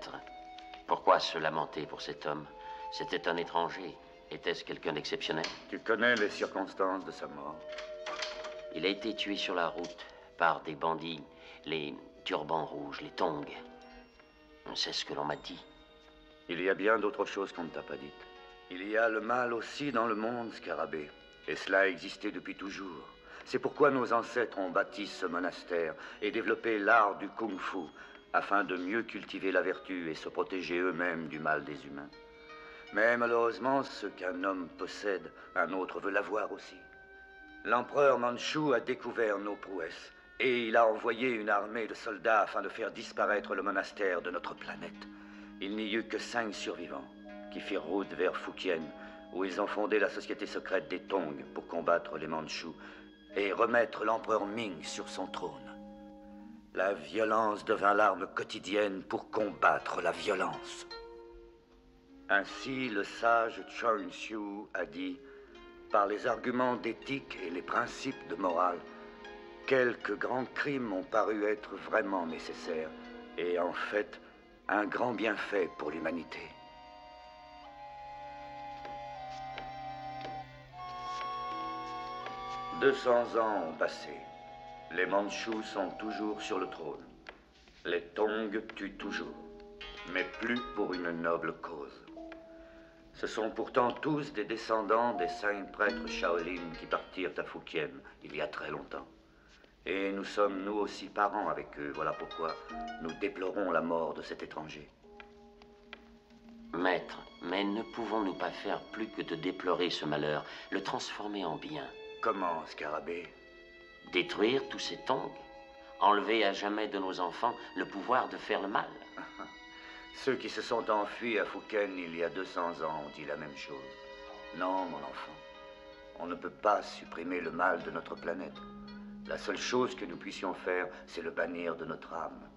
Maître, pourquoi se lamenter pour cet homme? C'était un étranger. Était-ce quelqu'un d'exceptionnel? Tu connais les circonstances de sa mort? Il a été tué sur la route par des bandits, les turbans rouges, les tongs. C'est ce que l'on m'a dit. Il y a bien d'autres choses qu'on ne t'a pas dites. Il y a le mal aussi dans le monde, Scarabée. Et cela a existé depuis toujours. C'est pourquoi nos ancêtres ont bâti ce monastère et développé l'art du kung-fu, afin de mieux cultiver la vertu et se protéger eux-mêmes du mal des humains. Mais malheureusement, ce qu'un homme possède, un autre veut l'avoir aussi. L'empereur Manchu a découvert nos prouesses, et il a envoyé une armée de soldats afin de faire disparaître le monastère de notre planète. Il n'y eut que 5 survivants, qui firent route vers Fukien, où ils ont fondé la société secrète des Tong pour combattre les Mandchous et remettre l'empereur Ming sur son trône. La violence devint l'arme quotidienne pour combattre la violence. Ainsi, le sage Chuang Tzu a dit, par les arguments d'éthique et les principes de morale, quelques grands crimes ont paru être vraiment nécessaires et en fait, un grand bienfait pour l'humanité. « 200 ans ont passé. Les Mandchous sont toujours sur le trône. Les Tong tuent toujours, mais plus pour une noble cause. Ce sont pourtant tous des descendants des 5 prêtres Shaolin qui partirent à Fukien il y a très longtemps. Et nous sommes nous aussi parents avec eux, voilà pourquoi nous déplorons la mort de cet étranger. Maître, mais ne pouvons-nous pas faire plus que de déplorer ce malheur, le transformer en bien? Comment, Scarabée? Détruire tous ces tongs? Enlever à jamais de nos enfants le pouvoir de faire le mal? Ceux qui se sont enfuis à Fukien il y a 200 ans ont dit la même chose. Non, mon enfant, on ne peut pas supprimer le mal de notre planète. La seule chose que nous puissions faire, c'est le bannir de notre âme.